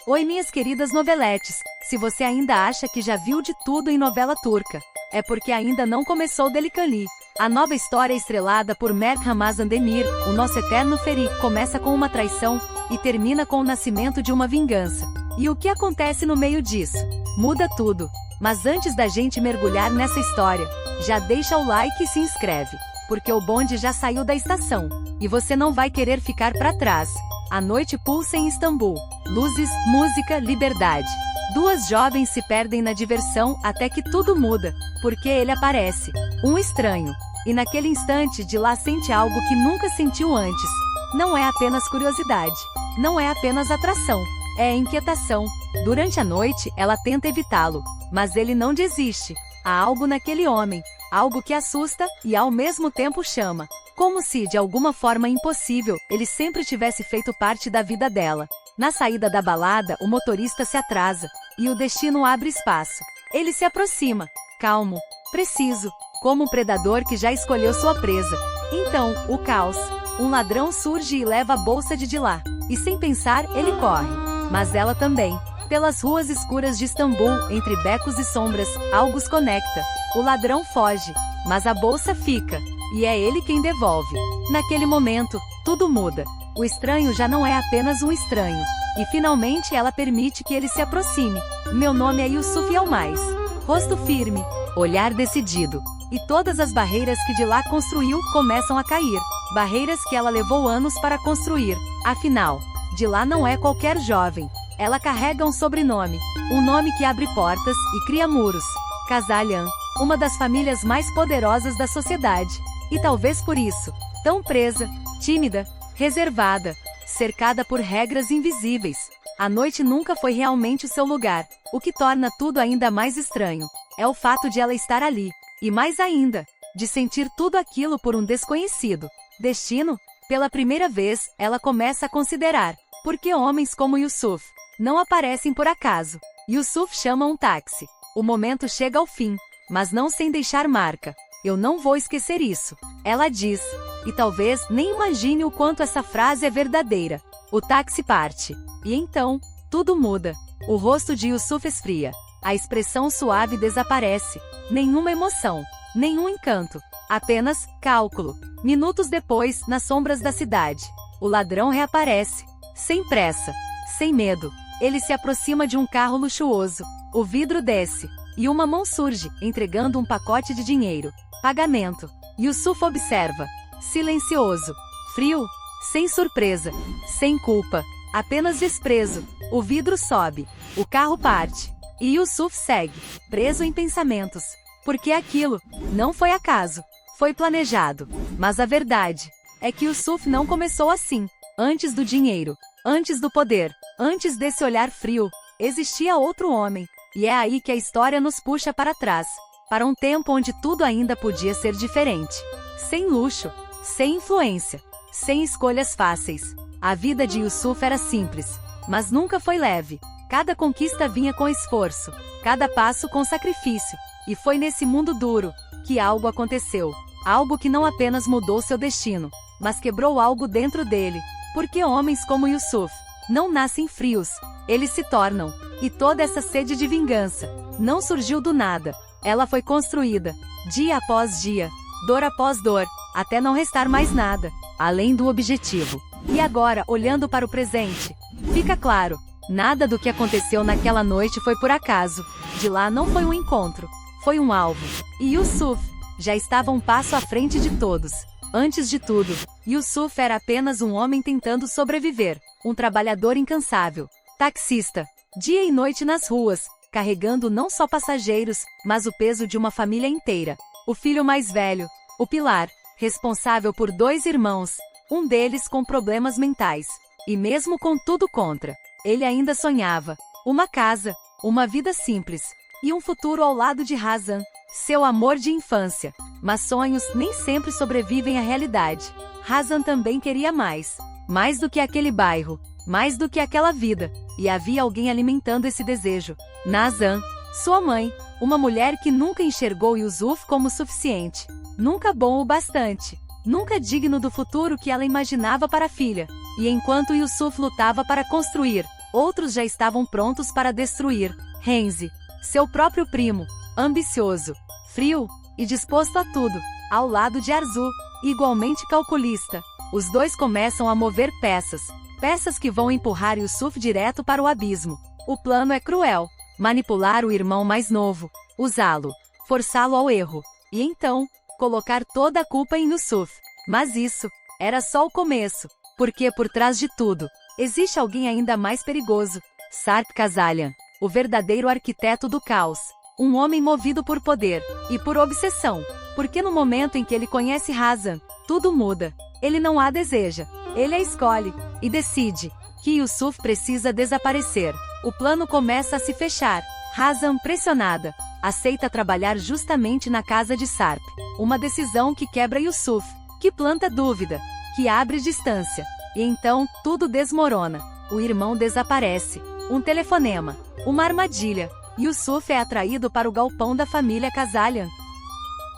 Oi, minhas queridas noveletes, se você ainda acha que já viu de tudo em novela turca, é porque ainda não começou Delikanlı. A nova história estrelada por Mert Ramazan Demir, o nosso eterno Ferit, começa com uma traição e termina com o nascimento de uma vingança. E o que acontece no meio disso? Muda tudo. Mas antes da gente mergulhar nessa história, já deixa o like e se inscreve, porque o bonde já saiu da estação, e você não vai querer ficar para trás. A noite pulsa em Istambul. Luzes, música, liberdade. Duas jovens se perdem na diversão até que tudo muda, porque ele aparece. Um estranho. E naquele instante de lá sente algo que nunca sentiu antes. Não é apenas curiosidade. Não é apenas atração. É inquietação. Durante a noite, ela tenta evitá-lo, mas ele não desiste. Há algo naquele homem. Algo que assusta e ao mesmo tempo chama. Como se, de alguma forma impossível, ele sempre tivesse feito parte da vida dela. Na saída da balada, o motorista se atrasa, e o destino abre espaço. Ele se aproxima, calmo, preciso, como um predador que já escolheu sua presa. Então, o caos. Um ladrão surge e leva a bolsa de lá. E sem pensar, ele corre. Mas ela também. Pelas ruas escuras de Istambul, entre becos e sombras, algo os conecta. O ladrão foge, mas a bolsa fica. E é ele quem devolve. Naquele momento, tudo muda. O estranho já não é apenas um estranho. E finalmente ela permite que ele se aproxime. Meu nome é Yusuf Yılmaz. Rosto firme, olhar decidido. E todas as barreiras que de lá construiu começam a cair. Barreiras que ela levou anos para construir. Afinal, de lá não é qualquer jovem. Ela carrega um sobrenome. Um nome que abre portas e cria muros. Kazalyan, uma das famílias mais poderosas da sociedade. E talvez por isso, tão presa, tímida, reservada, cercada por regras invisíveis. A noite nunca foi realmente o seu lugar. O que torna tudo ainda mais estranho é o fato de ela estar ali. E mais ainda, de sentir tudo aquilo por um desconhecido. Destino? Pela primeira vez, ela começa a considerar. Por que homens como Yusuf não aparecem por acaso? Yusuf chama um táxi. O momento chega ao fim, mas não sem deixar marca. Eu não vou esquecer isso, ela diz. E talvez nem imagine o quanto essa frase é verdadeira. O táxi parte. E então, tudo muda. O rosto de Yusuf esfria. A expressão suave desaparece. Nenhuma emoção. Nenhum encanto. Apenas cálculo. Minutos depois, nas sombras da cidade, o ladrão reaparece. Sem pressa. Sem medo. Ele se aproxima de um carro luxuoso. O vidro desce. E uma mão surge, entregando um pacote de dinheiro. Pagamento. Yusuf observa. Silencioso. Frio. Sem surpresa. Sem culpa. Apenas desprezo. O vidro sobe. O carro parte. E Yusuf segue, preso em pensamentos. Porque aquilo não foi acaso. Foi planejado. Mas a verdade é que Yusuf não começou assim. Antes do dinheiro. Antes do poder. Antes desse olhar frio. Existia outro homem. E é aí que a história nos puxa para trás. Para um tempo onde tudo ainda podia ser diferente. Sem luxo. Sem influência. Sem escolhas fáceis. A vida de Yusuf era simples. Mas nunca foi leve. Cada conquista vinha com esforço. Cada passo com sacrifício. E foi nesse mundo duro que algo aconteceu. Algo que não apenas mudou seu destino, mas quebrou algo dentro dele. Porque homens como Yusuf não nascem frios. Eles se tornam. E toda essa sede de vingança não surgiu do nada. Ela foi construída, dia após dia, dor após dor, até não restar mais nada, além do objetivo. E agora, olhando para o presente, fica claro, nada do que aconteceu naquela noite foi por acaso. De lá não foi um encontro, foi um alvo. E Yusuf já estava um passo à frente de todos. Antes de tudo, Yusuf era apenas um homem tentando sobreviver, um trabalhador incansável, taxista, dia e noite nas ruas, carregando não só passageiros, mas o peso de uma família inteira. O filho mais velho, o pilar, responsável por 2 irmãos, um deles com problemas mentais. E mesmo com tudo contra, ele ainda sonhava. Uma casa, uma vida simples, e um futuro ao lado de Hazan, seu amor de infância. Mas sonhos nem sempre sobrevivem à realidade. Hazan também queria mais. Mais do que aquele bairro, mais do que aquela vida. E havia alguém alimentando esse desejo. Nazan, sua mãe, uma mulher que nunca enxergou Yusuf como suficiente. Nunca bom o bastante. Nunca digno do futuro que ela imaginava para a filha. E enquanto Yusuf lutava para construir Outros já estavam prontos para destruir Renzi, seu próprio primo, ambicioso, frio e disposto a tudo, ao lado de Arzu, igualmente calculista. Os dois começam a mover peças que vão empurrar Yusuf direto para o abismo. O plano é cruel: manipular o irmão mais novo, usá-lo, forçá-lo ao erro, e então, colocar toda a culpa em Yusuf. Mas isso era só o começo, porque por trás de tudo, existe alguém ainda mais perigoso: Sarp Kazalian, o verdadeiro arquiteto do caos. Um homem movido por poder e por obsessão, porque no momento em que ele conhece Hazan, tudo muda. Ele não a deseja, ele a escolhe, e decide que Yusuf precisa desaparecer. O plano começa a se fechar. Hazan, pressionada, aceita trabalhar justamente na casa de Sarp. Uma decisão que quebra Yusuf, que planta dúvida, que abre distância. E então, tudo desmorona. O irmão desaparece. Um telefonema, uma armadilha. Yusuf é atraído para o galpão da família Kazalian.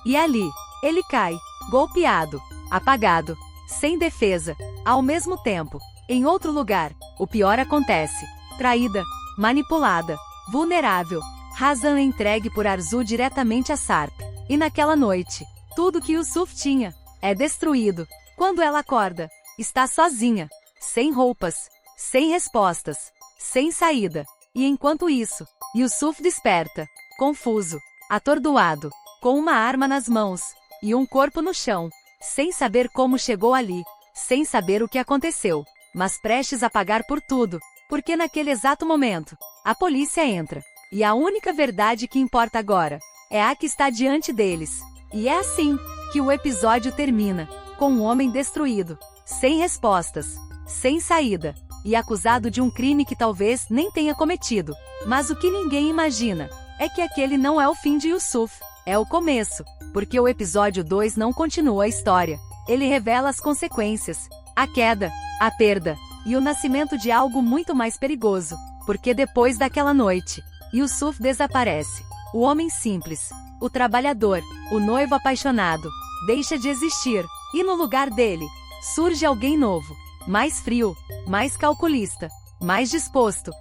E ali, ele cai, golpeado, apagado, sem defesa. Ao mesmo tempo, em outro lugar, o pior acontece: traída, manipulada, vulnerável. Hazan é entregue por Arzu diretamente a Sarp. E naquela noite, tudo que Yusuf tinha é destruído. Quando ela acorda, está sozinha, sem roupas, sem respostas, sem saída. E enquanto isso, Yusuf desperta, confuso, atordoado, com uma arma nas mãos e um corpo no chão, sem saber como chegou ali, sem saber o que aconteceu, mas prestes a pagar por tudo, porque naquele exato momento, a polícia entra, e a única verdade que importa agora é a que está diante deles. E é assim que o episódio termina, com um homem destruído, sem respostas, sem saída, e acusado de um crime que talvez nem tenha cometido. Mas o que ninguém imagina é que aquele não é o fim de Yusuf, é o começo, porque o episódio 2 não continua a história. Ele revela as consequências, a queda, a perda, e o nascimento de algo muito mais perigoso, porque depois daquela noite, Yusuf desaparece. O homem simples, o trabalhador, o noivo apaixonado, deixa de existir, e no lugar dele, surge alguém novo, mais frio, mais calculista, mais disposto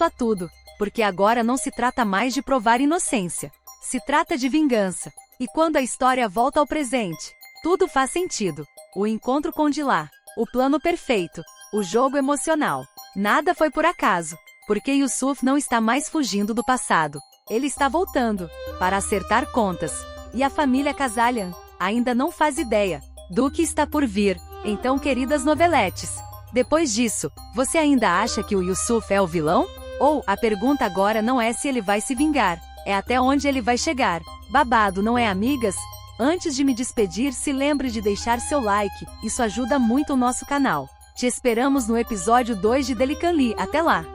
a tudo, porque agora não se trata mais de provar inocência, se trata de vingança. E quando a história volta ao presente, tudo faz sentido. O encontro com Dilar, o plano perfeito, o jogo emocional. Nada foi por acaso, porque Yusuf não está mais fugindo do passado. Ele está voltando, para acertar contas. E a família Kazalian ainda não faz ideia do que está por vir. Então, queridas noveletes, depois disso, você ainda acha que o Yusuf é o vilão? Ou, a pergunta agora não é se ele vai se vingar, é até onde ele vai chegar. Babado, não é, amigas? Antes de me despedir, se lembre de deixar seu like, isso ajuda muito o nosso canal. Te esperamos no episódio 2 de Delicanli. Até lá!